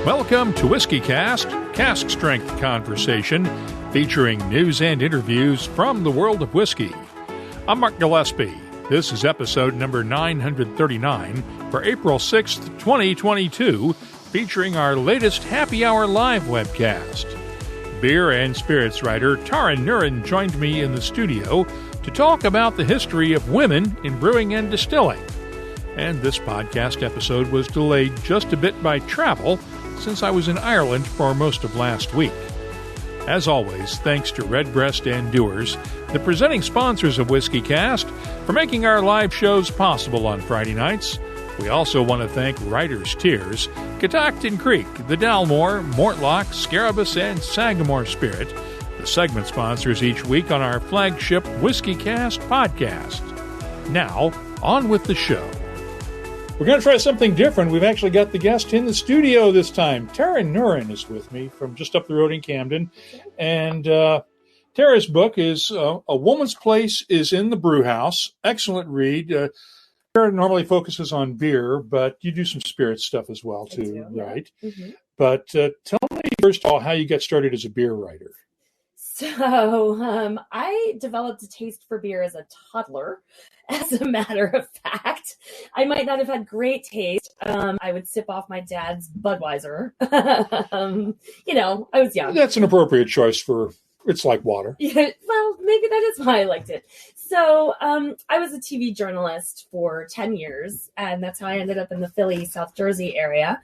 Welcome to Whiskey Cast, cask strength conversation featuring news and interviews from the world of whiskey. I'm Mark Gillespie. This is episode number 939 for April 6th, 2022, featuring our latest Happy Hour live webcast. Beer and spirits writer Tara Nurin joined me in the studio to talk about the history of women in brewing and distilling. And this podcast episode was delayed just a bit by travel, since I was in Ireland for most of last week. As always, thanks to Redbreast and Dewar's, the presenting sponsors of Whiskey Cast, for making our live shows possible on Friday nights. We also want to thank Writer's Tears, Catoctin Creek, the Dalmore, Mortlock, Scarabeus, and Sagamore Spirit, the segment sponsors each week on our flagship Whiskey Cast podcast. Now, on with the show. We're going to try something different. We've actually got the guest in the studio this time. Tara Nurin is with me from just up the road in Camden. And Tara's book is A Woman's Place is in the Brewhouse. Excellent read. Tara normally focuses on beer, but you do some spirit stuff as well, too, right? Mm-hmm. But tell me, first of all, how you got started as a beer writer. So I developed a taste for beer as a toddler, as a matter of fact. I might not have had great taste. I would sip off my dad's Budweiser. I was young. That's an appropriate choice for, it's like water. Yeah, well, maybe that is why I liked it. So I was a TV journalist for 10 years, and that's how I ended up in the Philly, South Jersey area.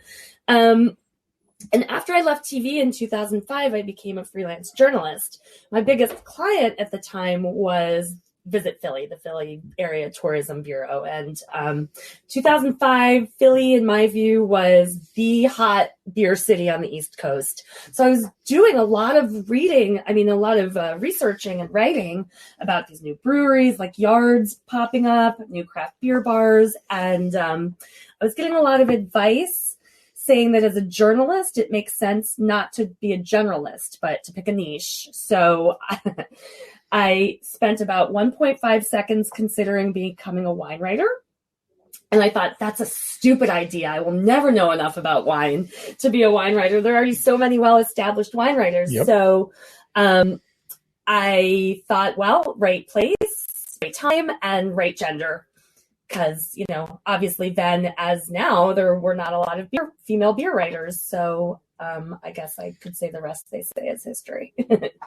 And after I left TV in 2005, I became a freelance journalist. My biggest client at the time was Visit Philly, the Philly Area Tourism Bureau. And 2005, Philly, in my view, was the hot beer city on the East Coast. So I was doing a lot of researching and writing about these new breweries, like yards popping up, new craft beer bars. And I was getting a lot of advice saying that as a journalist, it makes sense not to be a generalist, but to pick a niche. So I spent about 1.5 seconds considering becoming a wine writer. And I thought, that's a stupid idea. I will never know enough about wine to be a wine writer. There are already so many well-established wine writers. Yep. So I thought, well, right place, right time, and right gender. Because, obviously then as now, there were not a lot of female beer writers. So I guess I could say the rest they say is history.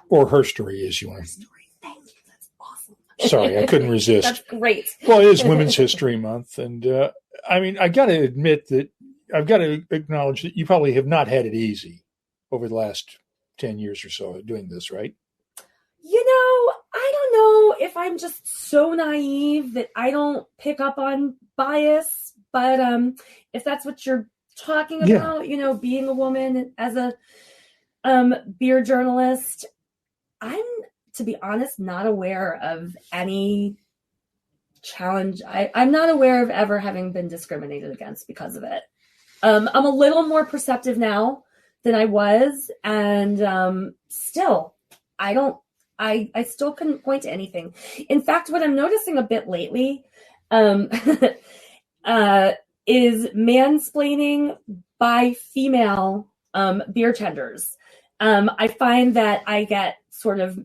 Or herstory, as you want. Herstory. Thank you. That's awesome. Sorry, I couldn't resist. That's great. Well, it is Women's History Month. And I got to admit that I've got to acknowledge that you probably have not had it easy over the last 10 years or so doing this, right? I don't know if I'm just so naive that I don't pick up on bias, but if that's what you're talking about, being a woman as a beer journalist, I'm, to be honest, not aware of any challenge. I'm not aware of ever having been discriminated against because of it. I'm a little more perceptive now than I was, and still, I still couldn't point to anything. In fact, what I'm noticing a bit lately is mansplaining by female beer tenders. I find that I get sort of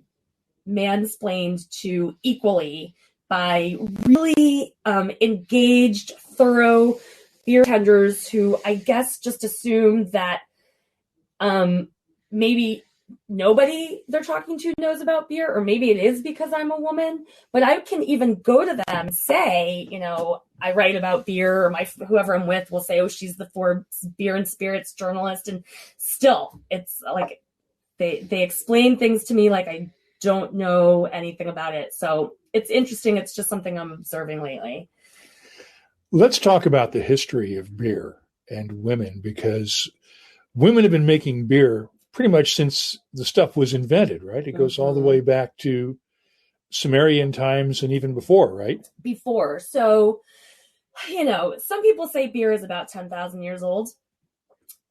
mansplained to equally by really engaged, thorough beer tenders who I guess just assume that maybe nobody they're talking to knows about beer, or maybe it is because I'm a woman, but I can even go to them and say, I write about beer, or whoever I'm with will say, oh, she's the Forbes beer and spirits journalist. And still, it's like they explain things to me like I don't know anything about it. So it's interesting. It's just something I'm observing lately. Let's talk about the history of beer and women, because women have been making beer pretty much since the stuff was invented, right? It goes all the way back to Sumerian times and even before, right? Before. So, some people say beer is about 10,000 years old.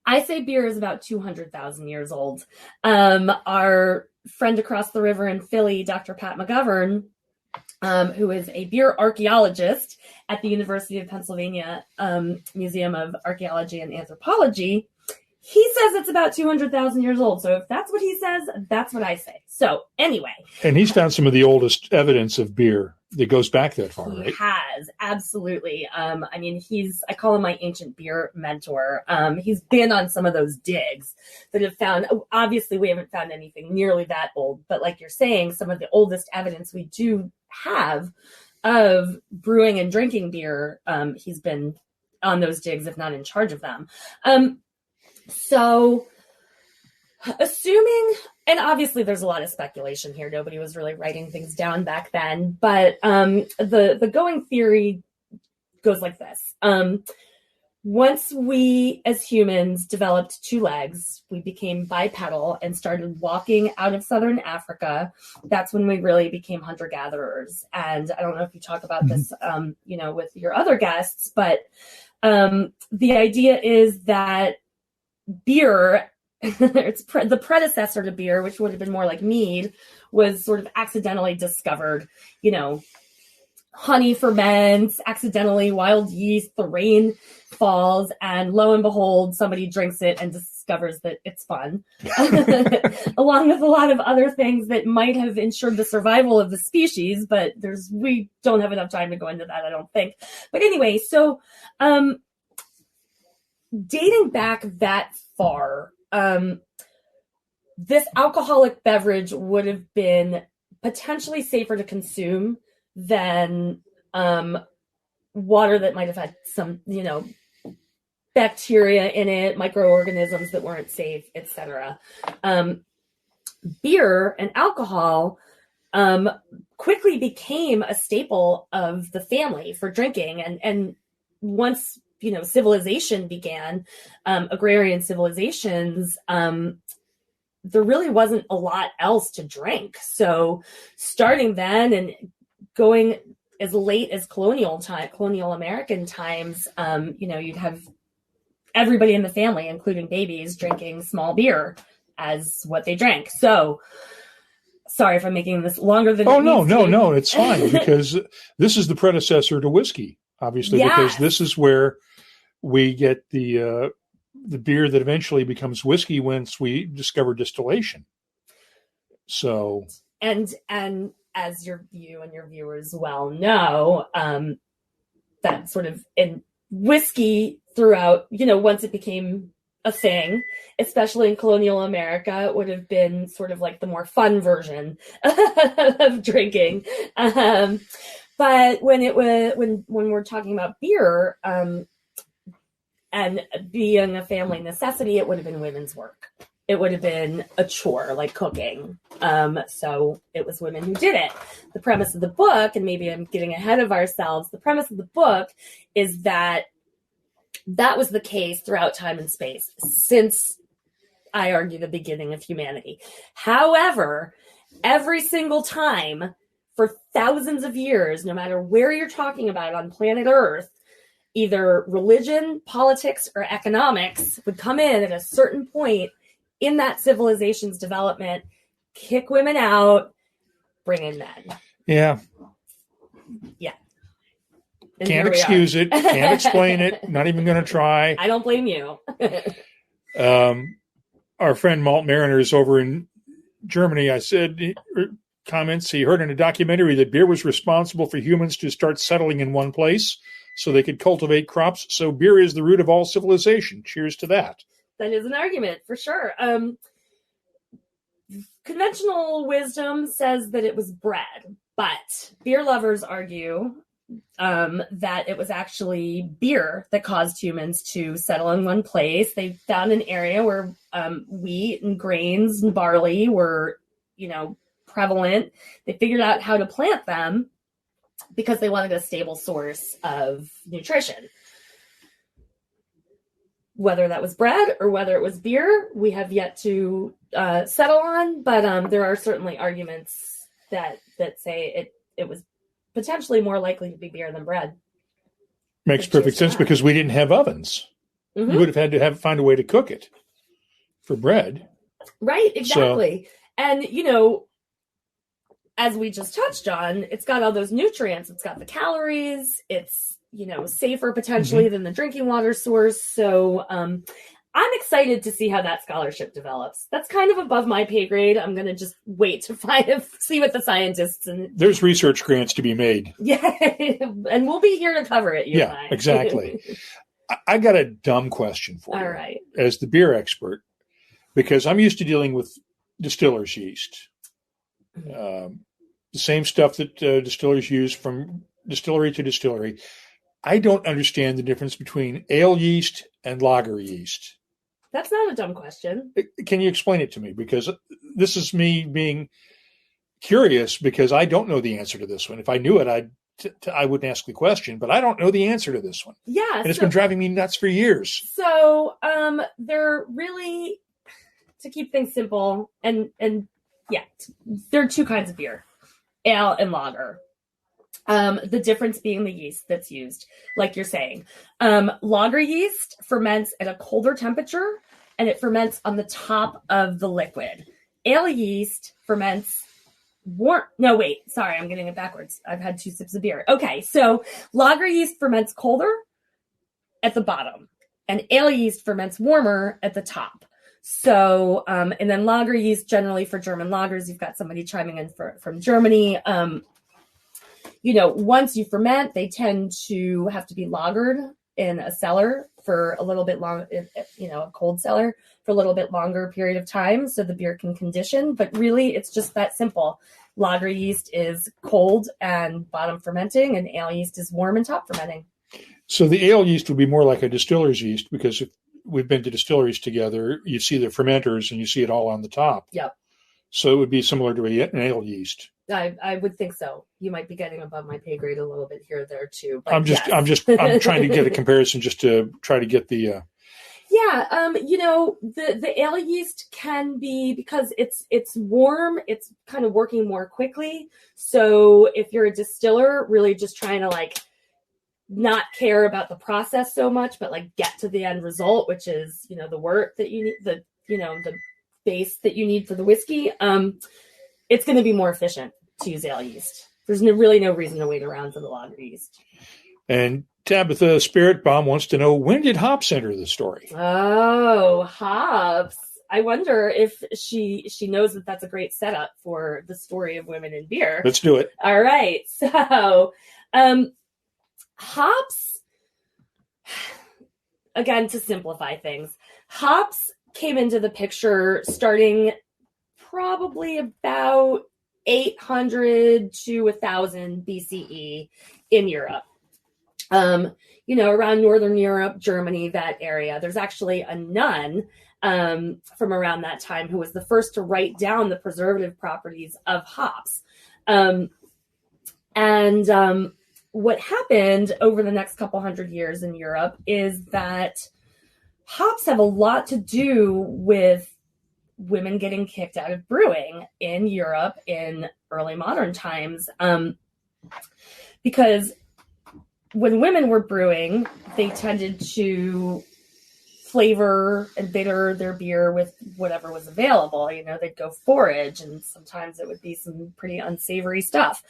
I say beer is about 200,000 years old. Our friend across the river in Philly, Dr. Pat McGovern, who is a beer archaeologist at the University of Pennsylvania Museum of Archaeology and Anthropology, He says it's about 200,000 years old. So if that's what he says, that's what I say. So anyway. And he's found some of the oldest evidence of beer that goes back that far, right? He has, absolutely. I mean, I call him my ancient beer mentor. He's been on some of those digs that have found, obviously we haven't found anything nearly that old, but like you're saying, some of the oldest evidence we do have of brewing and drinking beer, he's been on those digs, if not in charge of them. So assuming, and obviously there's a lot of speculation here. Nobody was really writing things down back then, but the going theory goes like this. Once we as humans developed two legs, we became bipedal and started walking out of southern Africa. That's when we really became hunter-gatherers. And I don't know if you talk about this, with your other guests, but the idea is that beer, it's the predecessor to beer, which would have been more like mead, was sort of accidentally discovered. Honey ferments accidentally, wild yeast, the rain falls, and lo and behold, somebody drinks it and discovers that it's fun, along with a lot of other things that might have ensured the survival of the species. But we don't have enough time to go into that, I don't think. But anyway, so dating back that far, this alcoholic beverage would have been potentially safer to consume than water that might have had some, bacteria in it, microorganisms that weren't safe, etc. Beer and alcohol quickly became a staple of the family for drinking, and once civilization began, agrarian civilizations, there really wasn't a lot else to drink. So starting then and going as late as colonial American times, you'd have everybody in the family, including babies, drinking small beer as what they drank. So sorry if I'm making this longer than no, it's fine, because this is the predecessor to whiskey, obviously, because this is where we get the beer that eventually becomes whiskey once we discover distillation. So and as you and your viewers well know, that sort of in whiskey throughout, once it became a thing, especially in colonial America, it would have been sort of like the more fun version of drinking. But when we're talking about beer, and being a family necessity, it would have been women's work. It would have been a chore like cooking. So it was women who did it. The premise of the book, and maybe I'm getting ahead of ourselves, the premise of the book is that was the case throughout time and space since, I argue, the beginning of humanity. However, every single time for thousands of years, no matter where you're talking about on planet Earth, either religion, politics, or economics would come in at a certain point in that civilization's development, kick women out, bring in men. Yeah. And can't excuse it. Can't explain it. Not even going to try. I don't blame you. Our friend Malt Mariner is over in Germany. I said, comments, he heard in a documentary that beer was responsible for humans to start settling in one place so they could cultivate crops. So beer is the root of all civilization. Cheers to that. That is an argument for sure. Conventional wisdom says that it was bread, but beer lovers argue that it was actually beer that caused humans to settle in one place. They found an area where wheat and grains and barley were, prevalent. They figured out how to plant them because they wanted a stable source of nutrition. Whether that was bread or whether it was beer, we have yet to settle on, but there are certainly arguments that say it was potentially more likely to be beer than bread. Makes perfect sense because we didn't have ovens. Mm-hmm. We would have had to find a way to cook it for bread. Right, exactly. So, and, as we just touched on, it's got all those nutrients. It's got the calories. It's, safer potentially than the drinking water source. So I'm excited to see how that scholarship develops. That's kind of above my pay grade. I'm going to just wait to see what the scientists and there's research grants to be made. Yeah, and we'll be here to cover it. You and I. Exactly. I got a dumb question for you. All right. As the beer expert, because I'm used to dealing with distiller's yeast. The same stuff that distillers use from distillery to distillery. I don't understand the difference between ale yeast and lager yeast. That's not a dumb question. Can you explain it to me? Because this is me being curious, because I don't know the answer to this one. If I knew it, I wouldn't ask the question, but I don't know the answer to this one. Yeah. And it's been driving me nuts for years. So they're really, to keep things simple, and yeah, there are two kinds of beer, ale and lager. The difference being the yeast that's used, like you're saying. Lager yeast ferments at a colder temperature, and it ferments on the top of the liquid. Ale yeast ferments warm. No, wait, sorry, I'm getting it backwards. I've had 2 sips of beer. Okay, so lager yeast ferments colder at the bottom, and ale yeast ferments warmer at the top. So, and then lager yeast, generally for German lagers, you've got somebody chiming in from Germany. Once you ferment, they tend to have to be lagered in a cellar for a little bit long, a cold cellar for a little bit longer period of time so the beer can condition. But really, it's just that simple. Lager yeast is cold and bottom fermenting, and ale yeast is warm and top fermenting. So the ale yeast would be more like a distiller's yeast, because if we've been to distilleries together, you see the fermenters and you see it all on the top. Yep. So it would be similar to an ale yeast. I would think so. You might be getting above my pay grade a little bit here or there too. But I'm trying to get a comparison just to try to get the. The ale yeast can be, because it's warm, it's kind of working more quickly. So if you're a distiller, really just trying to not care about the process so much, but get to the end result, which is, the wort that you need, the base that you need for the whiskey, it's going to be more efficient to use ale yeast. There's really no reason to wait around for the lager yeast. And Tabitha Spirit Bomb wants to know, when did hops enter the story? Oh, hops. I wonder if she knows that that's a great setup for the story of women in beer. Let's do it. All right. So, hops, again, to simplify things, hops came into the picture starting probably about 800 to 1000 BCE in Europe. Around Northern Europe, Germany, that area. There's actually a nun from around that time who was the first to write down the preservative properties of hops. What happened over the next couple hundred years in Europe is that hops have a lot to do with women getting kicked out of brewing in Europe in early modern times. Because when women were brewing, they tended to flavor and bitter their beer with whatever was available. They'd go forage, and sometimes it would be some pretty unsavory stuff.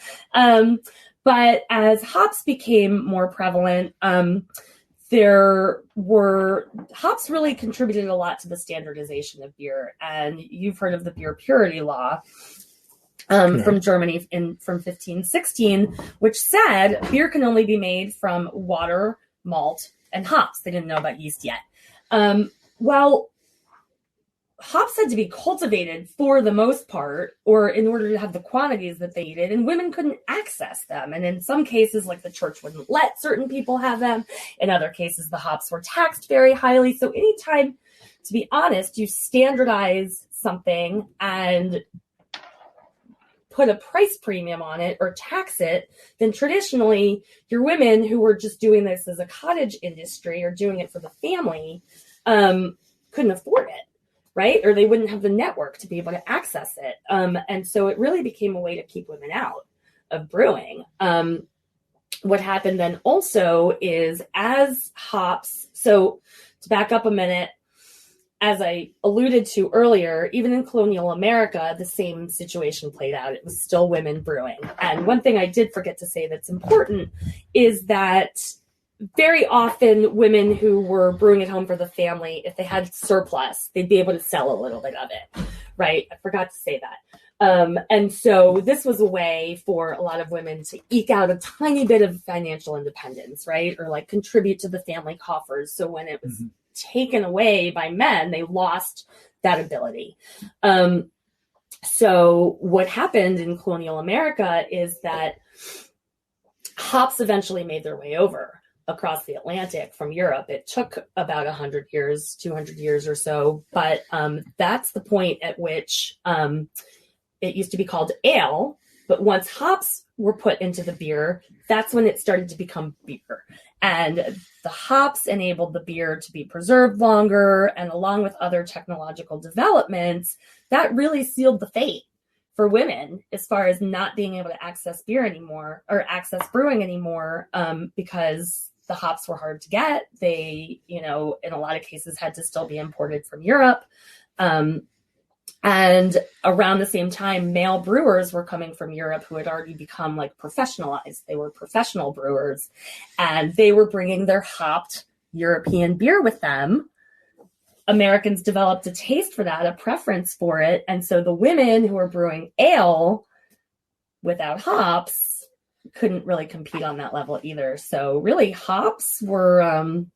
But as hops became more prevalent, hops really contributed a lot to the standardization of beer. And you've heard of the beer purity law from Germany from 1516, which said beer can only be made from water, malt, and hops. They didn't know about yeast yet. Hops had to be cultivated for the most part, or in order to have the quantities that they needed, and women couldn't access them. And in some cases, the church wouldn't let certain people have them. In other cases, the hops were taxed very highly. So anytime, to be honest, you standardize something and put a price premium on it or tax it, then traditionally your women who were just doing this as a cottage industry or doing it for the family couldn't afford it. Right? Or they wouldn't have the network to be able to access it. And so it really became a way to keep women out of brewing. What happened then also is as hops, so to back up a minute, as I alluded to earlier, even in colonial America, the same situation played out. It was still women brewing. And one thing I did forget to say that's important is that very often women who were brewing at home for the family, if they had surplus, they'd be able to sell a little bit of it, right? I forgot to say that. And so this was a way for a lot of women to eke out a tiny bit of financial independence, right? Or like contribute to the family coffers. So when it was taken away by men, they lost that ability. So what happened in colonial America is that hops eventually made their way over across the Atlantic from Europe. It took about 100 years, 200 years or so, but that's the point at which it used to be called ale, but once hops were put into the beer, that's when it started to become beer. And the hops enabled the beer to be preserved longer, and along with other technological developments, that really sealed the fate for women as far as not being able to access beer anymore or access brewing anymore, because the hops were hard to get. They, in a lot of cases had to still be imported from Europe. And around the same time, male brewers were coming from Europe who had already become like professionalized. They were professional brewers, and they were bringing their hopped European beer with them. Americans developed a taste for that, a preference for it. And so the women who were brewing ale without hops couldn't really compete on that level either. So really hops were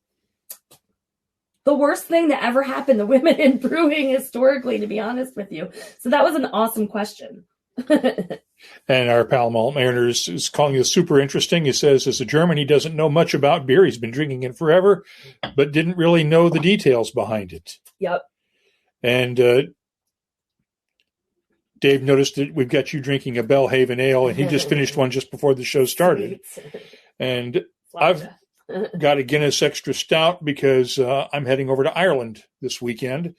the worst thing that ever happened to women in brewing historically, to be honest with you. So that was an awesome question. And our pal Malt Mariners is calling this super interesting. He says, as a German, he doesn't know much about beer. He's been drinking it forever, but didn't really know the details behind it. Yep. And Dave noticed that we've got you drinking a Bellhaven Ale, and he just finished one just before the show started. And I've got a Guinness Extra Stout because I'm heading over to Ireland this weekend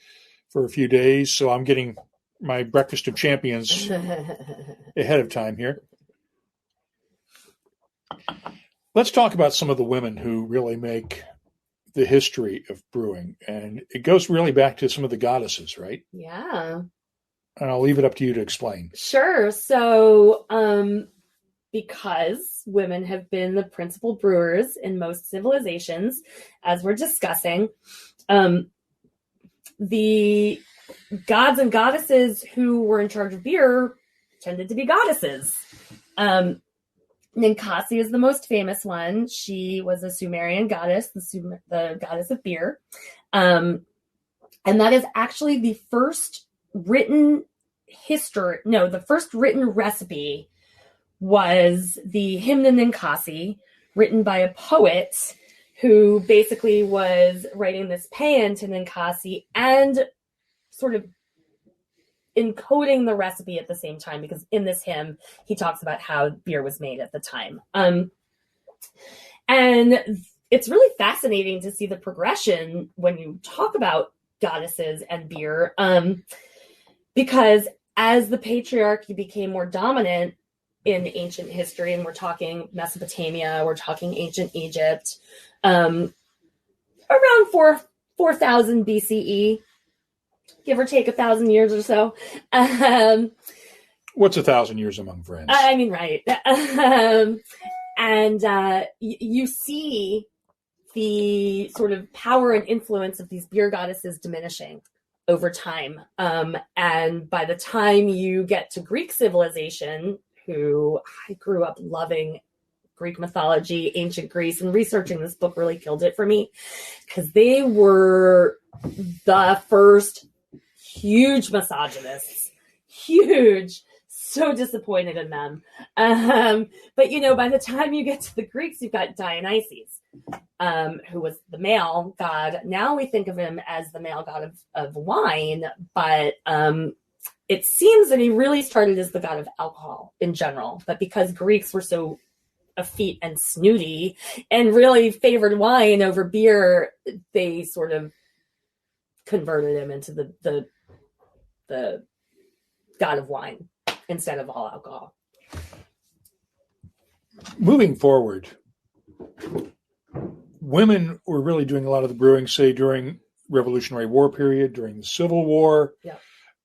for a few days. So I'm getting my breakfast of champions ahead of time here. Let's talk about some of the women who really make the history of brewing. And it goes really back to some of the goddesses, right? Yeah. And I'll leave it up to you to explain. Sure. So, because women have been the principal brewers in most civilizations, as we're discussing, the gods and goddesses who were in charge of beer tended to be goddesses. Ninkasi is the most famous one. She was a Sumerian goddess, the goddess of beer. And that is actually the first written recipe was the Hymn to Ninkasi, written by a poet who basically was writing this paean to Ninkasi and sort of encoding the recipe at the same time, because in this hymn, he talks about how beer was made at the time. And it's really fascinating to see the progression when you talk about goddesses and beer, because as the patriarchy became more dominant in ancient history, and we're talking Mesopotamia, we're talking ancient Egypt, around 4,000 BCE, give or take 1,000 years or so. What's 1,000 years among friends? I mean, right. And you see the sort of power and influence of these beer goddesses diminishing over time. And by the time you get to Greek civilization, who I grew up loving Greek mythology, ancient Greece, and researching this book really killed it for me, because they were the first huge misogynists. Huge. So disappointed in them. But, by the time you get to the Greeks, you've got Dionysus, who was the male god. Now we think of him as the male god of wine, but it seems that he really started as the god of alcohol in general. But because Greeks were so effete and snooty and really favored wine over beer, they sort of converted him into the god of wine instead of all alcohol. Moving forward, women were really doing a lot of the brewing, say, during Revolutionary War period, during the Civil War. Yeah.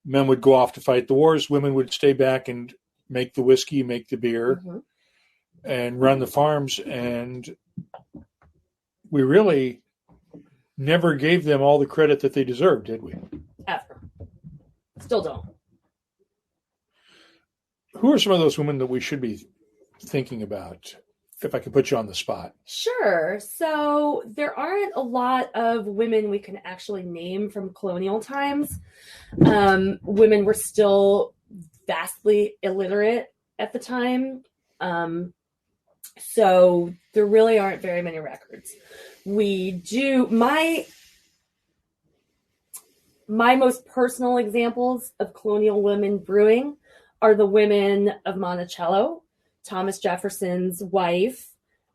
Men would go off to fight the wars. Women would stay back and make the whiskey, make the beer, and run the farms. And we really never gave them all the credit that they deserved, did we? Ever. Still don't. Who are some of those women that we should be thinking about, if I can put you on the spot? Sure. So there aren't a lot of women we can actually name from colonial times. Women were still vastly illiterate at the time. So there really aren't very many records. We do, my most personal examples of colonial women brewing are the women of Monticello, Thomas Jefferson's wife.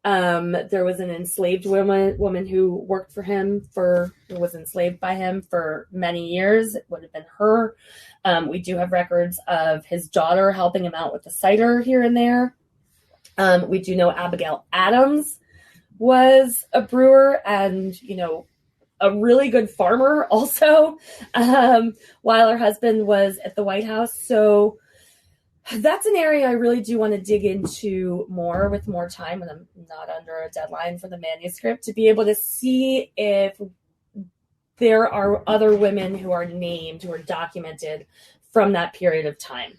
There was an enslaved woman who worked for him was enslaved by him for many years. It would have been her. We do have records of his daughter helping him out with the cider here and there. We do know Abigail Adams was a brewer and, a really good farmer also, while her husband was at the White House. So that's an area I really do want to dig into more with more time, and I'm not under a deadline for the manuscript, to be able to see if there are other women who are named, who are documented from that period of time.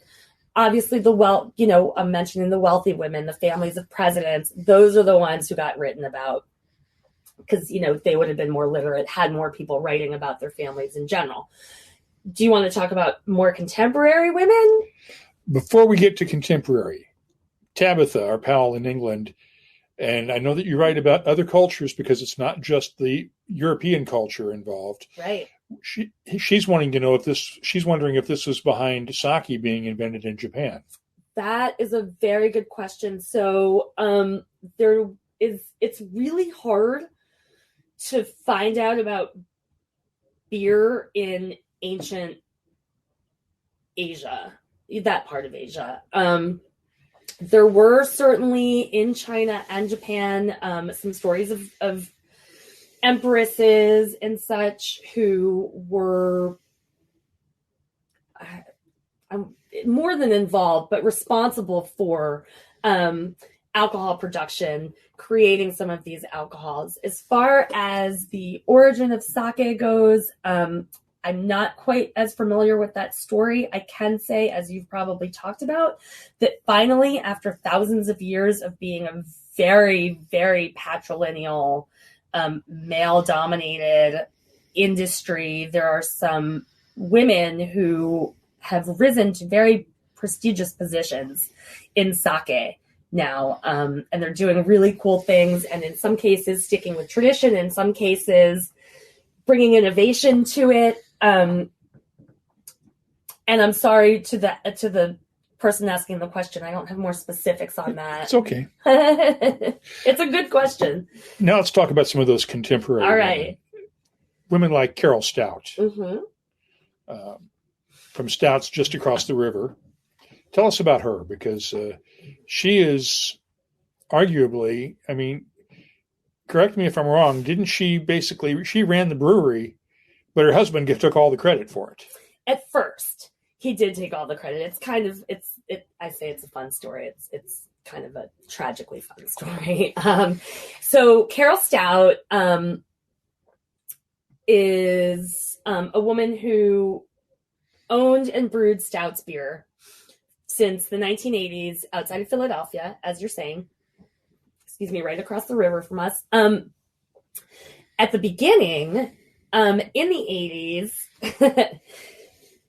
Obviously, I'm mentioning the wealthy women, the families of presidents. Those are the ones who got written about because, they would have been more literate, had more people writing about their families in general. Do you want to talk about more contemporary women? Before we get to contemporary, Tabitha, our pal in England, and I know that you write about other cultures because it's not just the European culture involved. Right. She's wanting to know she's wondering if this was behind sake being invented in Japan. That is a very good question. So it's really hard to find out about beer in ancient Asia, that part of Asia. There were certainly in China and Japan some stories of empresses and such who were more than involved, but responsible for alcohol production, creating some of these alcohols. As far as the origin of sake goes, I'm not quite as familiar with that story. I can say, as you've probably talked about, that finally, after thousands of years of being a very, very patrilineal, male-dominated industry, there are some women who have risen to very prestigious positions in sake now, and they're doing really cool things, and in some cases sticking with tradition, in some cases bringing innovation to it. And I'm sorry to the person asking the question, I don't have more specifics on that. It's okay. It's a good question. Now let's talk about some of those contemporary All right. Women like Carol Stout, Mm-hmm. From Stouts just across the river. Tell us about her, because she is arguably, correct me if I'm wrong, didn't she ran the brewery, but her husband took all the credit for it? At first, he did take all the credit. I say it's a fun story. It's kind of a tragically fun story. So Carol Stout is a woman who owned and brewed Stout's beer since the 1980s outside of Philadelphia, as you're saying. Excuse me, right across the river from us. At the beginning, in the 80s,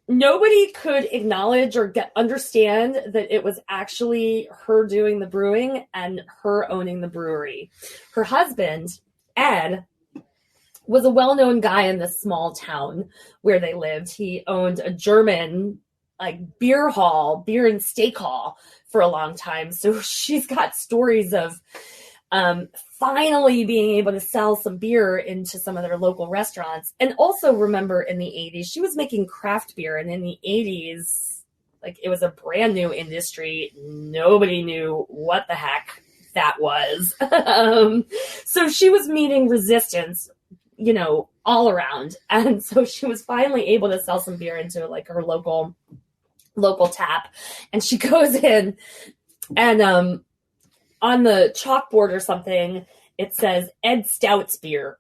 nobody could acknowledge or understand that it was actually her doing the brewing and her owning the brewery. Her husband, Ed, was a well-known guy in this small town where they lived. He owned a German beer and steak hall for a long time. So she's got stories of finally being able to sell some beer into some of their local restaurants. And also remember, in the 80s, she was making craft beer. And in the 80s, it was a brand new industry. Nobody knew what the heck that was. So she was meeting resistance, all around. And so she was finally able to sell some beer into her local tap. And she goes in and on the chalkboard or something, it says Ed Stout's beer.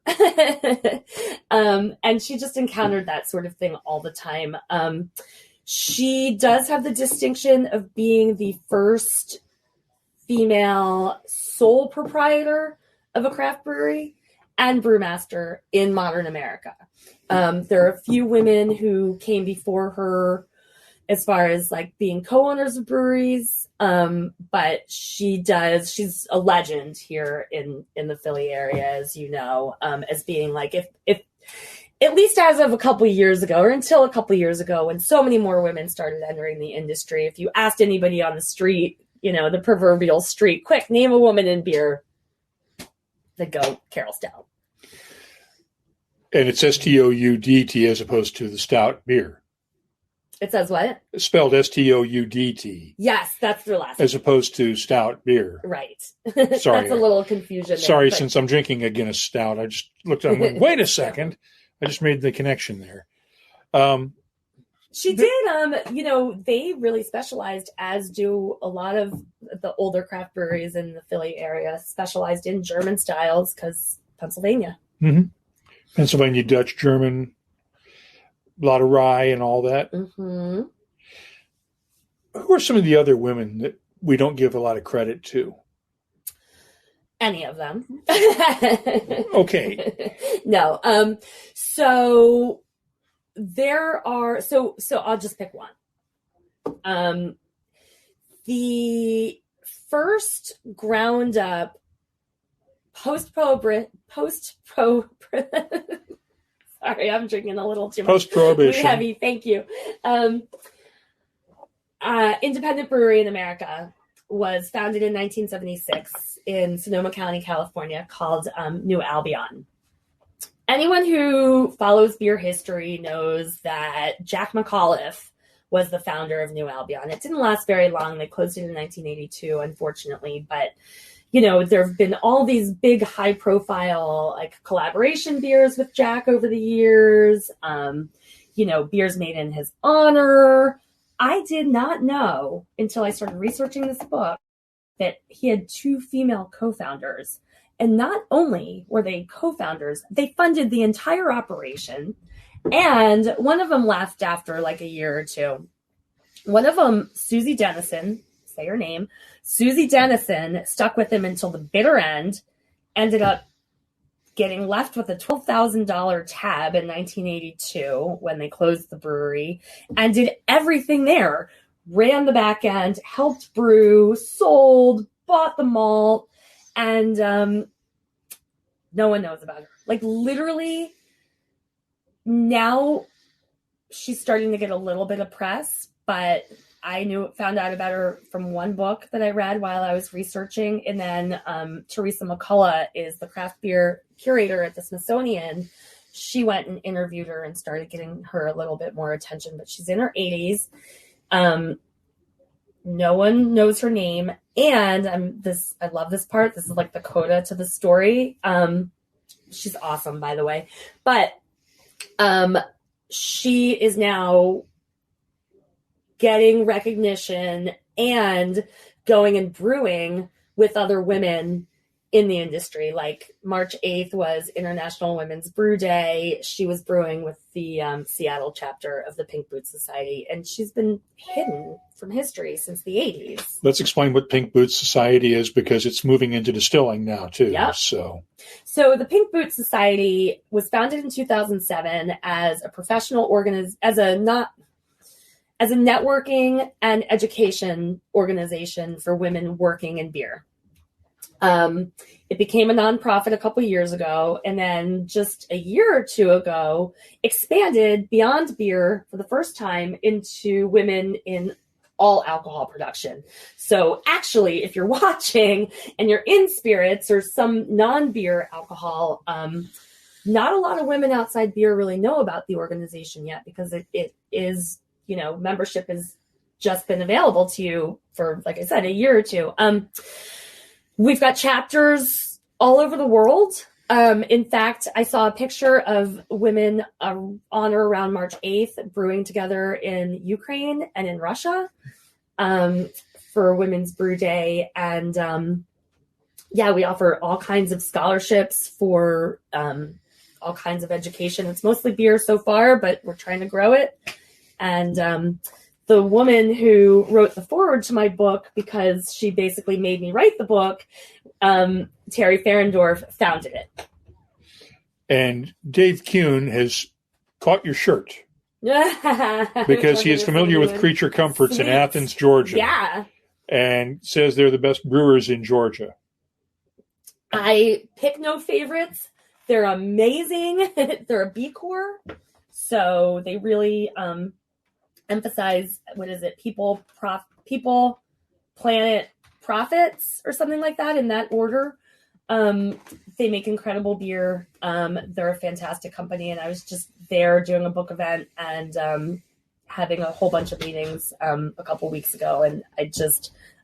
And she just encountered that sort of thing all the time. She does have the distinction of being the first female sole proprietor of a craft brewery and brewmaster in modern America. There are a few women who came before her as far as like being co-owners of breweries. But she's a legend here in the Philly area, as you know, as being like, if at least as of a couple of years ago, or until a couple of years ago, when so many more women started entering the industry, if you asked anybody on the street, the proverbial street, quick, name a woman in beer, they'd go Carol Stout. And it's Stoudt as opposed to the stout beer. It says what? It's spelled Stoudt. Yes, that's their last as opposed to stout beer. Right. Sorry. That's a little confusion there. Sorry, since I'm drinking a Guinness Stout, I just looked at it and went, wait a second. I just made the connection there. She did, they really specialized, as do a lot of the older craft breweries in the Philly area, specialized in German styles because Pennsylvania. Mm-hmm. Pennsylvania, Dutch, German, a lot of rye and all that. Mm-hmm. Who are some of the other women that we don't give a lot of credit to? Any of them. Okay. No. So there are, so I'll just pick one. The first ground up sorry, I'm drinking a little too much. Post-prohibition. Heavy, thank you. Independent brewery in America was founded in 1976 in Sonoma County, California, called New Albion. Anyone who follows beer history knows that Jack McCullough was the founder of New Albion. It didn't last very long. They closed it in 1982, unfortunately, but there have been all these big high profile like collaboration beers with Jack over the years, beers made in his honor. I did not know until I started researching this book that he had two female co-founders. And not only were they co-founders, they funded the entire operation. And one of them left after like a year or two. One of them, Susie Dennison, say her name, Susie Dennison stuck with him until the bitter end, ended up getting left with a $12,000 tab in 1982 when they closed the brewery, and did everything there. Ran the back end, helped brew, sold, bought the malt, and no one knows about her. Like literally now she's starting to get a little bit of press, but I found out about her from one book that I read while I was researching. And then Teresa Mccullough is the craft beer curator at the Smithsonian. She went and interviewed her and started getting her a little bit more attention, but she's in her 80s. No one knows her name. And I love this part. This is like the coda to the story. She's awesome, by the way. But she is now getting recognition and going and brewing with other women in the industry. Like March 8th was International Women's Brew Day. She was brewing with the Seattle chapter of the Pink Boots Society, and she's been hidden from history since the 80s. Let's explain what Pink Boots Society is, because it's moving into distilling now too. Yep. So the Pink Boots Society was founded in 2007 as a professional as a networking and education organization for women working in beer. It became a nonprofit a couple years ago, and then just a year or two ago, expanded beyond beer for the first time into women in all alcohol production. So actually, if you're watching and you're in spirits or some non-beer alcohol, not a lot of women outside beer really know about the organization yet, because it is, membership has just been available to you for, like I said, a year or two. We've got chapters all over the world. In fact, I saw a picture of women on or around March 8th brewing together in Ukraine and in Russia for Women's Brew Day. And yeah, we offer all kinds of scholarships for all kinds of education. It's mostly beer so far, but we're trying to grow it. And the woman who wrote the foreword to my book, because she basically made me write the book, Terry Ferendorf, founded it. And Dave Kuhn has caught your shirt because he is familiar with Creature Comforts in Athens, Georgia. Yeah. And says they're the best brewers in Georgia. I pick no favorites. They're amazing. They're a B Corp. So they really emphasize, what is it? People, planet, profits, or something like that in that order. They make incredible beer. They're a fantastic company. And I was just there doing a book event and having a whole bunch of meetings a couple weeks ago. And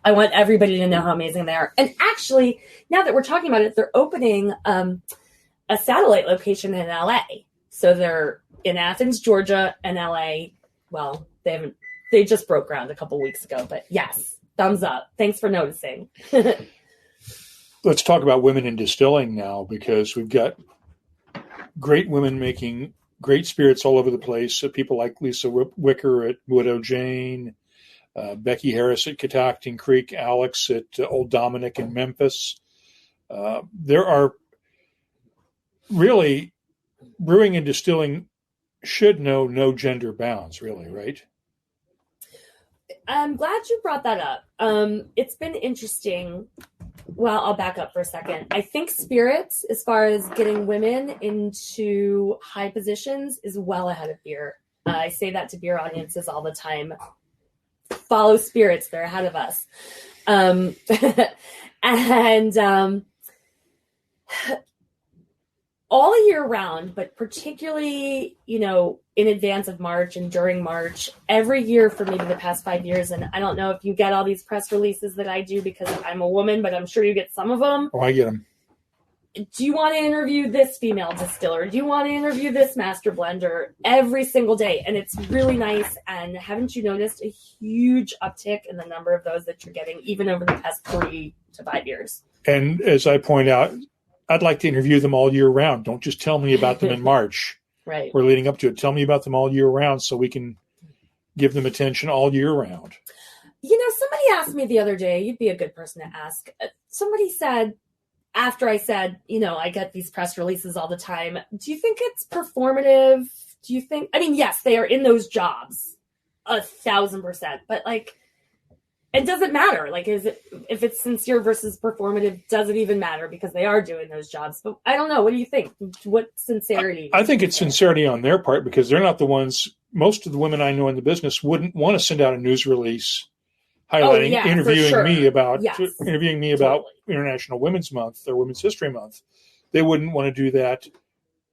I want everybody to know how amazing they are. And actually, now that we're talking about it, they're opening a satellite location in LA. So they're in Athens, Georgia, and LA. Well, they just broke ground a couple weeks ago, but yes, thumbs up. Thanks for noticing. Let's talk about women in distilling now, because we've got great women making great spirits all over the place. People like Lisa Wicker at Widow Jane, Becky Harris at Catoctin Creek, Alex at Old Dominic in Memphis. There are really, brewing and distilling should know no gender bounds, really, right? I'm glad you brought that up. It's been interesting. Well, I'll back up for a second. I think spirits, as far as getting women into high positions, is well ahead of beer. I say that to beer audiences all the time. Follow spirits, they're ahead of us. All year round, but particularly, in advance of March and during March, every year for maybe the past 5 years, and I don't know if you get all these press releases that I do because I'm a woman, but I'm sure you get some of them. Oh, I get them. Do you want to interview this female distiller? Do you want to interview this master blender? Every single day. And it's really nice. And haven't you noticed a huge uptick in the number of those that you're getting, even over the past 3 to 5 years? And as I point out, I'd like to interview them all year round. Don't just tell me about them in March. Right. We're leading up to it. Tell me about them all year round so we can give them attention all year round. Somebody asked me the other day, you'd be a good person to ask. Somebody said, after I said, I get these press releases all the time. Do you think it's performative? Do you think, yes, they are in those jobs 1,000%, but it doesn't matter. If it's sincere versus performative, does it even matter? Because they are doing those jobs. But I don't know. What do you think? What sincerity? I think it's sincerity on their part, because they're not the ones. Most of the women I know in the business wouldn't want to send out a news release highlighting, interviewing me about International Women's Month or Women's History Month. They wouldn't want to do that.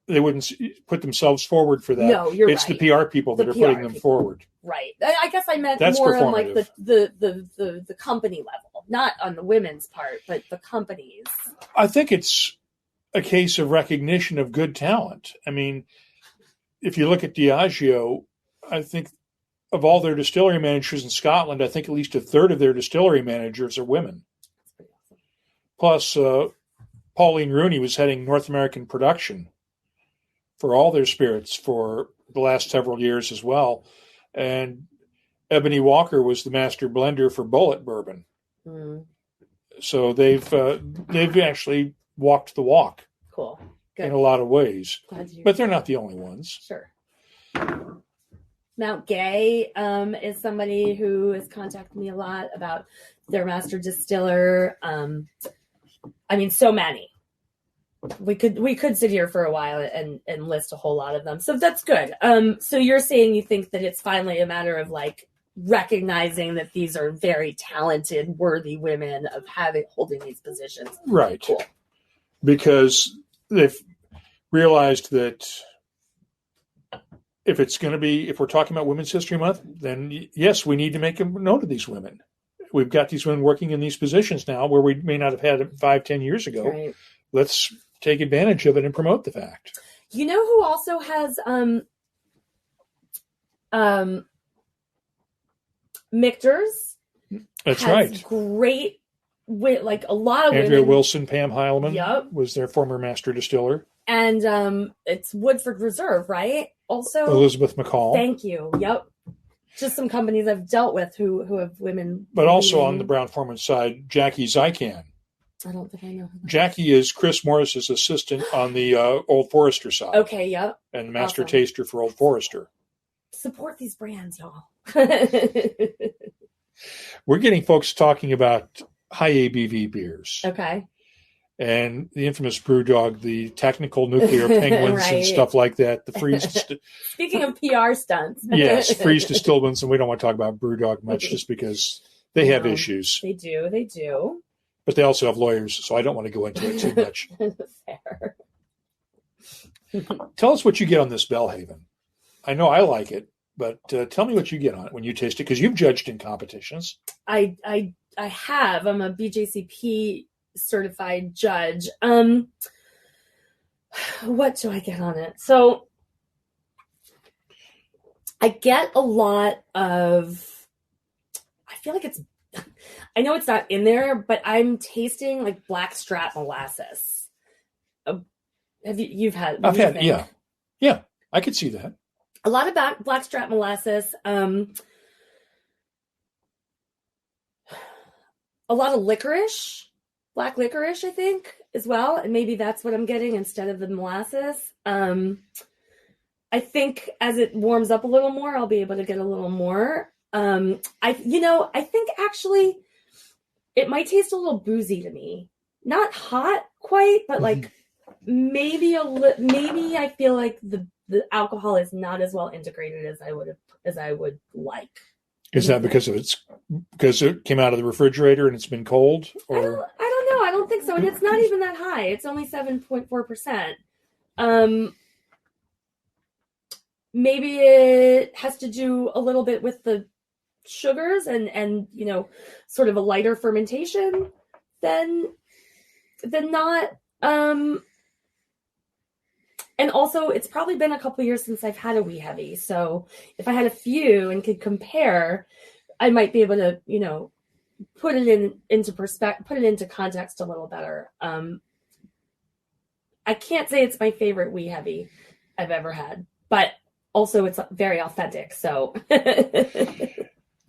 They wouldn't put themselves forward for that. No, you're it's right. the PR people that are putting them forward. Right. I guess I meant That's more on the company level, not on the women's part, but the companies. I think it's a case of recognition of good talent. If you look at Diageo, I think of all their distillery managers in Scotland, I think at least a third of their distillery managers are women. Plus, Pauline Rooney was heading North American production for all their spirits for the last several years as well. And Ebony Walker was the master blender for Bullet Bourbon. Mm. So they've actually walked the walk. Cool. Good. In a lot of ways. But they're not the only ones. Sure. Mount Gay is somebody who has contacted me a lot about their master distiller. So many. We could sit here for a while and list a whole lot of them. So that's good. So you're saying you think that it's finally a matter of recognizing that these are very talented, worthy women of holding these positions. Right. Cool. Because they've realized that if we're talking about Women's History Month, then yes, we need to make a note of these women. We've got these women working in these positions now where we may not have had it 5-10 years ago. Right. Let's take advantage of it and promote the fact. You know who also has Michter's? That's right. Great like a lot of Andrea women. Wilson, Pam Heilman Yep. was their former master distiller. And it's Woodford Reserve, right? Also, Elizabeth McCall. Thank you. Yep. Just some companies I've dealt with who have women. But also leading. on the Brown-Forman side, Jackie Zykan. I don't think I know. Jackie is Chris Morris's assistant on the Old Forester side. Okay, yep. And the master Awesome. taster for Old Forester. Support these brands, y'all. We're getting folks talking about high ABV beers. Okay. And the infamous Brewdog, the technical nuclear penguins Right. and stuff like that. The freeze. Speaking of PR stunts. Yes, freeze distilled ones. And we don't want to talk about Brewdog much just because they have issues. They do. But they also have lawyers, so I don't want to go into it too much. Fair. Tell us what you get on this Bellhaven. I know I like it, but tell me what you get on it when you taste it, because you've judged in competitions. I have. I'm a BJCP certified judge. What do I get on it? So I get a lot of, I feel like it's, I know it's not in there, but I'm tasting like blackstrap molasses. You've had? I've had, yeah, I could see that. A lot of blackstrap molasses. A lot of licorice, black licorice, I think, as well. And maybe that's what I'm getting instead of the molasses. I think as it warms up a little more, I'll be able to get a little more. I think actually it might taste a little boozy to me. Not hot quite, but like maybe maybe I feel like the alcohol is not as well integrated as I would like. Is that because it came out of the refrigerator and it's been cold? Or I don't know. I don't think so. And it's not even that high. It's only 7.4%. Maybe it has to do a little bit with the sugars and sort of a lighter fermentation than not. And also, it's probably been a couple years since I've had a wee heavy. So if I had a few and could compare, I might be able to, put it into perspective, put it into context a little better. I can't say it's my favorite wee heavy I've ever had, but also it's very authentic. So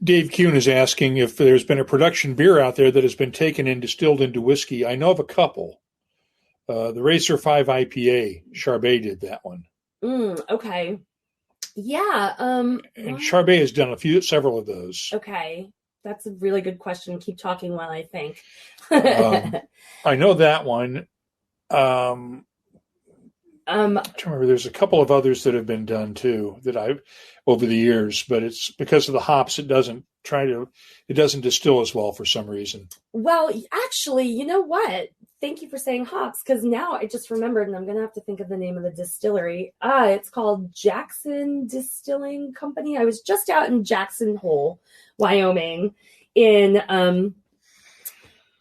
Dave Kuhn is asking if there's been a production beer out there that has been taken and distilled into whiskey. I know of a couple. The Racer 5 IPA, Charbet did that one. Okay. Yeah. And Charbet has done several of those. Okay. That's a really good question. Keep talking while I think. I know that one. I'm trying to remember. There's a couple of others that have been done too that I've over the years, but it's because of the hops. It doesn't distill as well for some reason. Well, actually, you know what? Thank you for saying hops, because now I just remembered, and I'm going to have to think of the name of the distillery. It's called Jackson Distilling Company. I was just out in Jackson Hole, Wyoming, in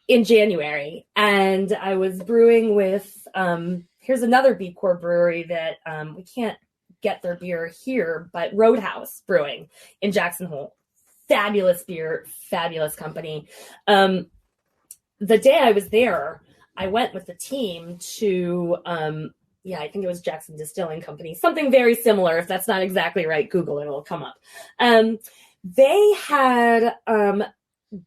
January, and I was brewing with. Here's another B Corp brewery that we can't get their beer here, but Roadhouse Brewing in Jackson Hole. Fabulous beer, fabulous company. The day I was there, I went with the team to, I think it was Jackson Distilling Company, something very similar. If that's not exactly right, Google it, it'll come up. They had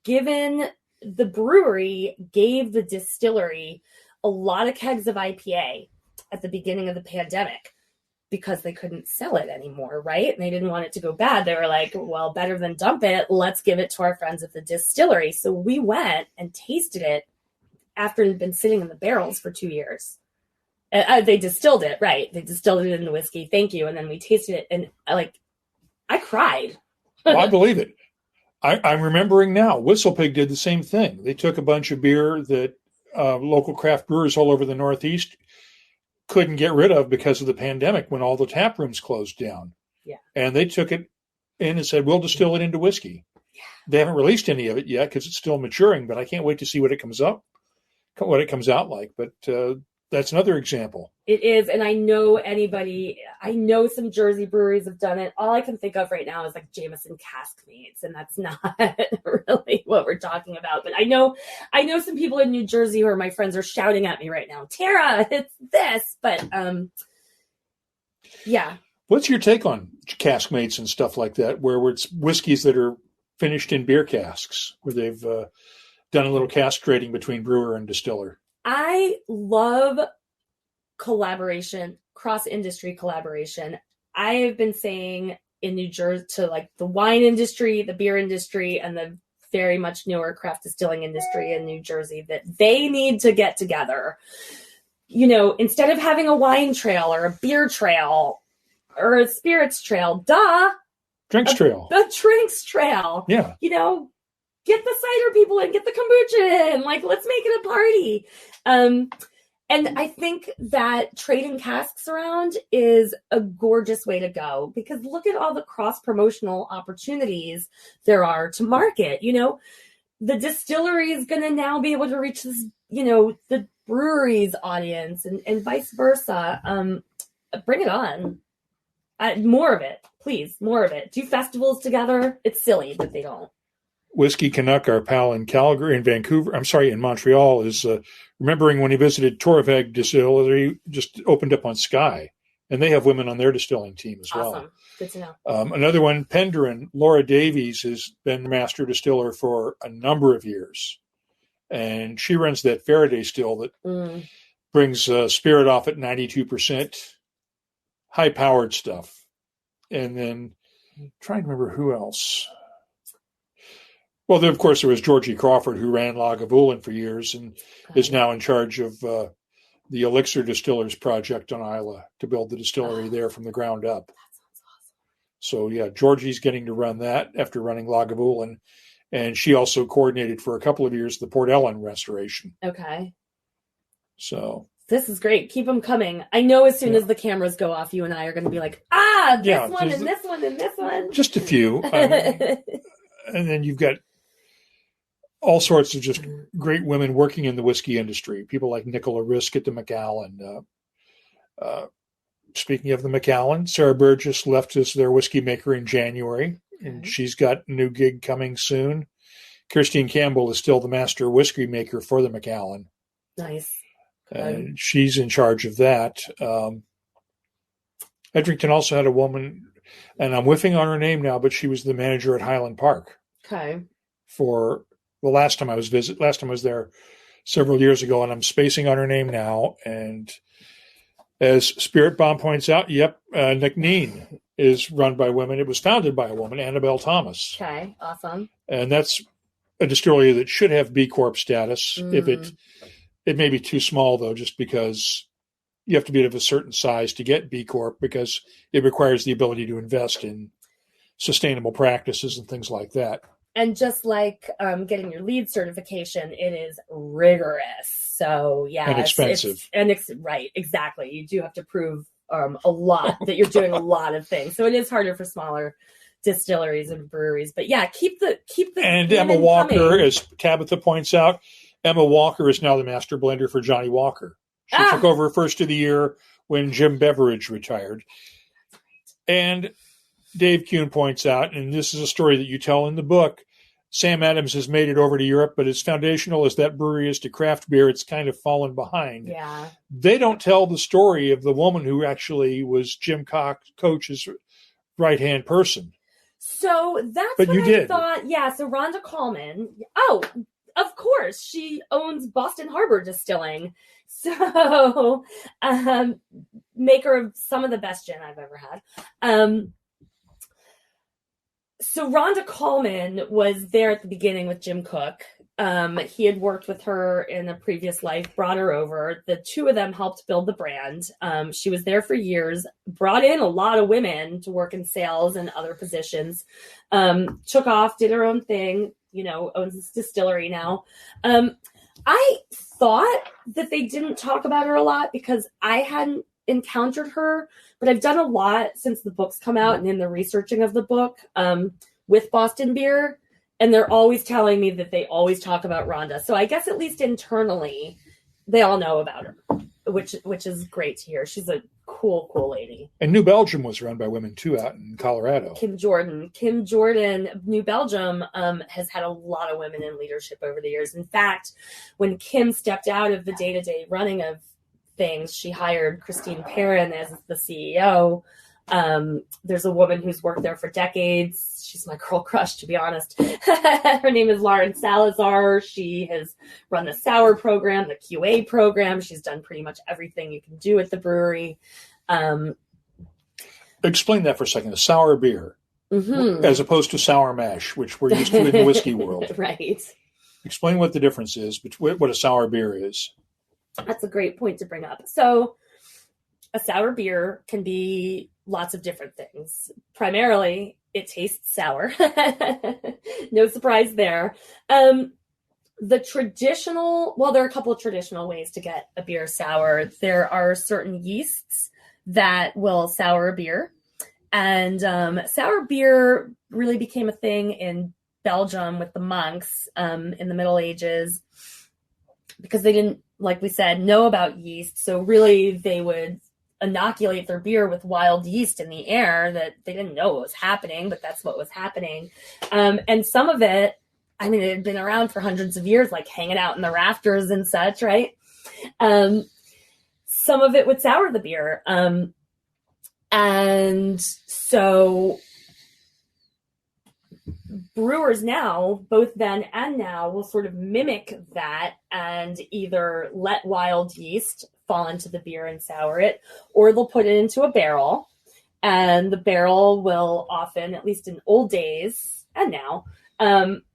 given the brewery, gave the distillery a lot of kegs of IPA at the beginning of the pandemic because they couldn't sell it anymore, right? And they didn't want it to go bad. They were like, well, better than dump it. Let's give it to our friends at the distillery. So we went and tasted it after it had been sitting in the barrels for 2 years. They distilled it, right? They distilled it into whiskey. Thank you. And then we tasted it, and I cried. Well, I believe it. I'm remembering now. Whistlepig did the same thing. They took a bunch of beer that local craft brewers all over the Northeast couldn't get rid of because of the pandemic when all the tap rooms closed down. Yeah. And they took it in and said, we'll distill it into whiskey. Yeah. They haven't released any of it yet because it's still maturing, but I can't wait to see what it comes out like. But that's another example. It is, and I know some Jersey breweries have done it. All I can think of right now is like Jameson Caskmates, and that's not really what we're talking about. But I know some people in New Jersey who are my friends are shouting at me right now, Tara, it's this. But yeah. What's your take on Caskmates and stuff like that, where it's whiskeys that are finished in beer casks, where they've done a little cask trading between brewer and distiller? I love collaboration, cross-industry collaboration. I have been saying in New Jersey to like the wine industry, the beer industry, and the very much newer craft distilling industry in New Jersey that they need to get together. You know, instead of having a wine trail or a beer trail or a spirits trail, Drinks trail. A drinks trail. Yeah. You know, get the cider people in, get the kombucha in, like, let's make it a party. And I think that trading casks around is a gorgeous way to go, because look at all the cross-promotional opportunities there are to market. You know, the distillery is going to now be able to reach this, you know, the brewery's audience and vice versa. Bring it on. More of it, please. More of it. Do festivals together. It's silly that they don't. Whiskey Canuck, our pal in in Montreal, is remembering when he visited Torveg Distillery, just opened up on Skye, and they have women on their distilling team as well. Awesome. Good to know. Another one, Penderyn, Laura Davies, has been master distiller for a number of years, and she runs that Faraday still that brings spirit off at 92%, high-powered stuff. And then I'm trying to remember who else. Well, then, of course, there was Georgie Crawford, who ran Lagavulin for years and is now in charge of the Elixir Distillers project on Isla to build the distillery there from the ground up. That sounds awesome. So, yeah, Georgie's getting to run that after running Lagavulin. And she also coordinated for a couple of years the Port Ellen restoration. Okay. So this is great. Keep them coming. I know as soon as the cameras go off, you and I are going to be like, this one and this one and this one. Just a few. And then you've got all sorts of just great women working in the whiskey industry. People like Nicola Risk at the Macallan. Speaking of the Macallan, Sarah Burgess left as their whiskey maker in January, and she's got a new gig coming soon. Christine Campbell is still the master whiskey maker for the Macallan. Nice. And she's in charge of that. Edrington also had a woman, and I'm whiffing on her name now, but she was the manager at Highland Park. Okay. For the last time I was there several years ago, and I'm spacing on her name now. And as Spirit Bomb points out, Nickneen is run by women. It was founded by a woman, Annabelle Thomas. Okay, awesome. And that's a distillery that should have B Corp status. If it may be too small, though, just because you have to be of a certain size to get B Corp, because it requires the ability to invest in sustainable practices and things like that. And just like getting your LEED certification, it is rigorous. So, yeah. And expensive. Right, exactly. You do have to prove a lot that you're doing a lot of things. So it is harder for smaller distilleries and breweries. But yeah, keep the And Emma Walker, coming. As Tabitha points out, Emma Walker is now the master blender for Johnny Walker. She took over first of the year when Jim Beveridge retired. And Dave Kuhn points out, and this is a story that you tell in the book, Sam Adams has made it over to Europe, but as foundational as that brewery is to craft beer, it's kind of fallen behind. Yeah. They don't tell the story of the woman who actually was Jim Coach's right-hand person. So that's what I thought. Yeah, so Rhonda Coleman. Oh, of course. She owns Boston Harbor Distilling. So maker of some of the best gin I've ever had. So Rhonda Coleman was there at the beginning with Jim Cook. He had worked with her in a previous life, brought her over. The two of them helped build the brand. She was there for years, brought in a lot of women to work in sales and other positions, took off, did her own thing, owns this distillery now. I thought that they didn't talk about her a lot because I hadn't encountered her, but I've done a lot since the book's come out and in the researching of the book with Boston Beer, and they're always telling me that they always talk about Rhonda. So I guess at least internally, they all know about her. which is great to hear. She's a cool lady. And New Belgium was run by women too out in Colorado. Kim Jordan, New Belgium has had a lot of women in leadership over the years. In fact, when Kim stepped out of the day-to-day running of things, she hired Christine Perrin as the CEO. There's a woman who's worked there for decades. She's my girl crush, to be honest. Her name is Lauren Salazar. She has run the sour program, the QA program. She's done pretty much everything you can do at the brewery. Explain that for a second. A sour beer, as opposed to sour mash, which we're used to in the whiskey world. Right. Explain what the difference is between what a sour beer is. That's a great point to bring up. So a sour beer can be lots of different things. Primarily, it tastes sour. No surprise there. There are a couple of traditional ways to get a beer sour. There are certain yeasts that will sour a beer. And sour beer really became a thing in Belgium with the monks in the Middle Ages because they didn't, like we said, know about yeast. So really they would inoculate their beer with wild yeast in the air that they didn't know what was happening, but that's what was happening. And some of it, I mean, it had been around for hundreds of years, like hanging out in the rafters and such, right? Some of it would sour the beer. And so brewers now, both then and now, will sort of mimic that and either let wild yeast fall into the beer and sour it, or they'll put it into a barrel, and the barrel will often, at least in old days and now,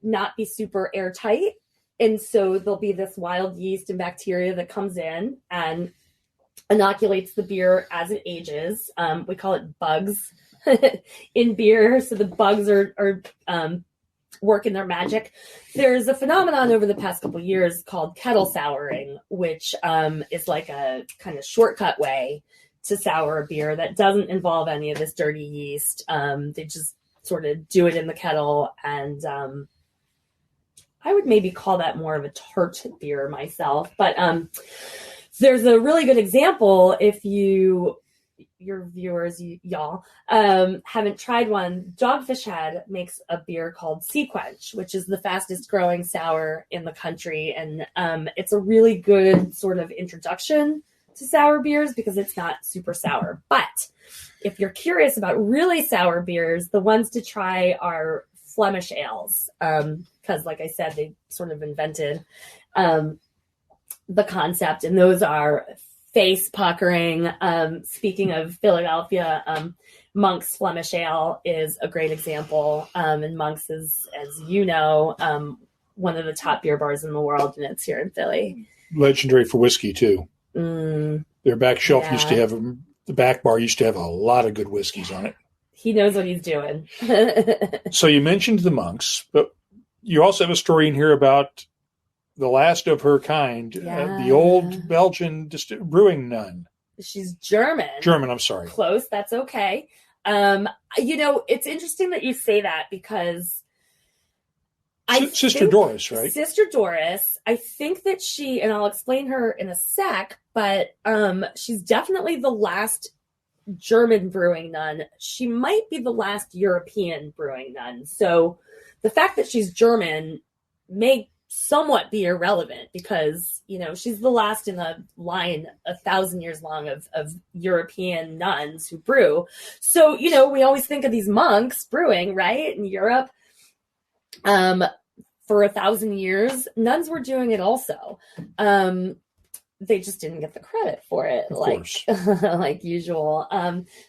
not be super airtight. And so there'll be this wild yeast and bacteria that comes in and inoculates the beer as it ages. We call it bugs in beer. So the bugs are working their magic. There's a phenomenon over the past couple of years called kettle souring, which is like a kind of shortcut way to sour a beer that doesn't involve any of this dirty yeast. They just sort of do it in the kettle, and I would maybe call that more of a tart beer myself. But there's a really good example if your viewers, y'all, haven't tried one. Dogfish Head makes a beer called Sea Quench, which is the fastest growing sour in the country. And it's a really good sort of introduction to sour beers because it's not super sour. But if you're curious about really sour beers, the ones to try are Flemish Ales. Because like I said, they sort of invented the concept, and those are face puckering. Speaking of Philadelphia, Monk's Flemish Ale is a great example. And Monk's is, as you know, one of the top beer bars in the world, and it's here in Philly. Legendary for whiskey too. Their back shelf used to have, the back bar used to have a lot of good whiskeys on it. He knows what he's doing. So you mentioned the monks, but you also have a story in here about the last of her kind, the old Belgian brewing nun. She's German. I'm sorry. Close. That's okay. It's interesting that you say that because Sister Doris, right? Sister Doris. I think that she, and I'll explain her in a sec, but she's definitely the last German brewing nun. She might be the last European brewing nun. So the fact that she's German may somewhat be irrelevant because, she's the last in a line 1,000 years long of European nuns who brew. So, we always think of these monks brewing, right? In Europe, for 1,000 years, nuns were doing it also. They just didn't get the credit for it, like usual.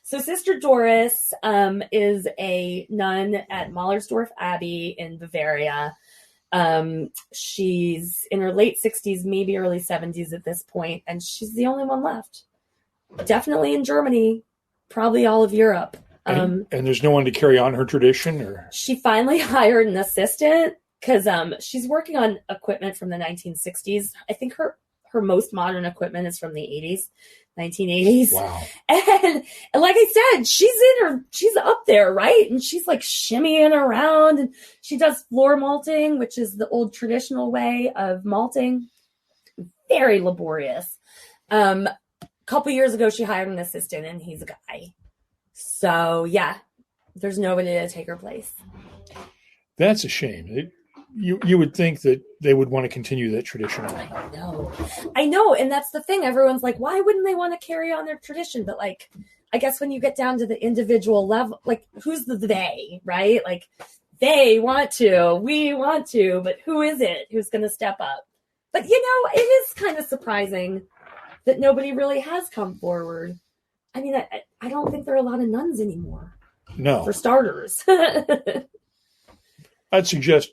So Sister Doris is a nun at Mallersdorf Abbey in Bavaria. She's in her late 60s, maybe early 70s at this point, and she's the only one left. Definitely in Germany, probably all of Europe. And there's no one to carry on her tradition? Or she finally hired an assistant because she's working on equipment from the 1960s. I think her most modern equipment is from the 1980s. Wow. And like I said, she's up there, right? And she's like shimmying around, and she does floor malting, which is the old traditional way of malting. Very laborious. A couple years ago, she hired an assistant, and he's a guy. So, yeah, there's nobody to take her place. That's a shame. You would think that they would want to continue that tradition on. I know. And that's the thing. Everyone's like, why wouldn't they want to carry on their tradition? But like, I guess when you get down to the individual level, like who's the they, right? Like they want to, we want to, but who is it who's going to step up? But it is kind of surprising that nobody really has come forward. I mean, I don't think there are a lot of nuns anymore. No. For starters. I'd suggest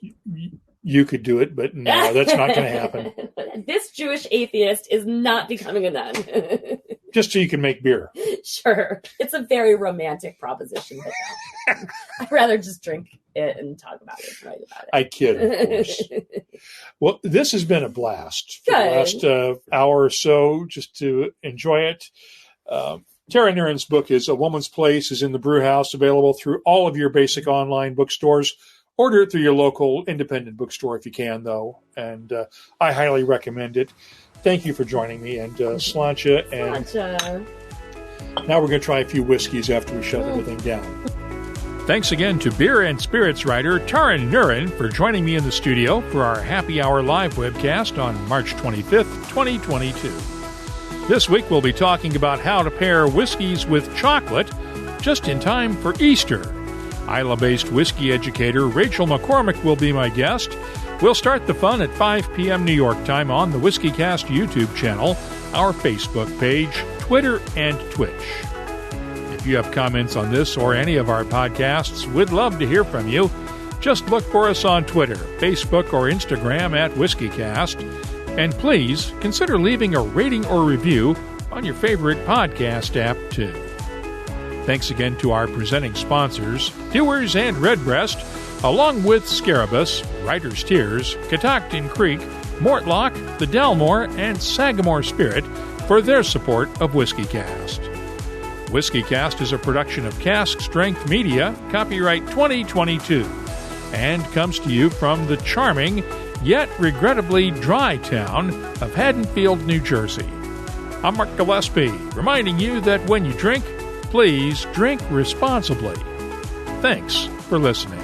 you could do it, but no, that's not going to happen. This Jewish atheist is not becoming a nun. Just so you can make beer. Sure. It's a very romantic proposition. But I'd rather just drink it and talk about it and write about it. I kid, of course. Well, this has been a blast for the last hour or so, just to enjoy it. Tara Nurin's book is A Woman's Place, is in the Brewhouse, available through all of your basic online bookstores. Order it through your local independent bookstore if you can, though, and I highly recommend it. Thank you for joining me, and Sláinte. And now we're going to try a few whiskeys after we shut everything down. Thanks again to beer and spirits writer Tara Nurin for joining me in the studio for our Happy Hour live webcast on March 25th, 2022. This week we'll be talking about how to pair whiskeys with chocolate just in time for Easter. Isla-based whiskey educator Rachel McCormick will be my guest. We'll start the fun at 5 p.m. New York time on the WhiskeyCast YouTube channel, our Facebook page, Twitter, and Twitch. If you have comments on this or any of our podcasts, we'd love to hear from you. Just look for us on Twitter, Facebook, or Instagram at WhiskeyCast. And please consider leaving a rating or review on your favorite podcast app, too. Thanks again to our presenting sponsors, Hewers and Redbreast, along with Scarabus, Writer's Tears, Catoctin Creek, Mortlock, the Delmore, and Sagamore Spirit for their support of WhiskeyCast. WhiskeyCast is a production of Cask Strength Media, copyright 2022, and comes to you from the charming, yet regrettably dry town of Haddonfield, New Jersey. I'm Mark Gillespie, reminding you that when you drink, please drink responsibly. Thanks for listening.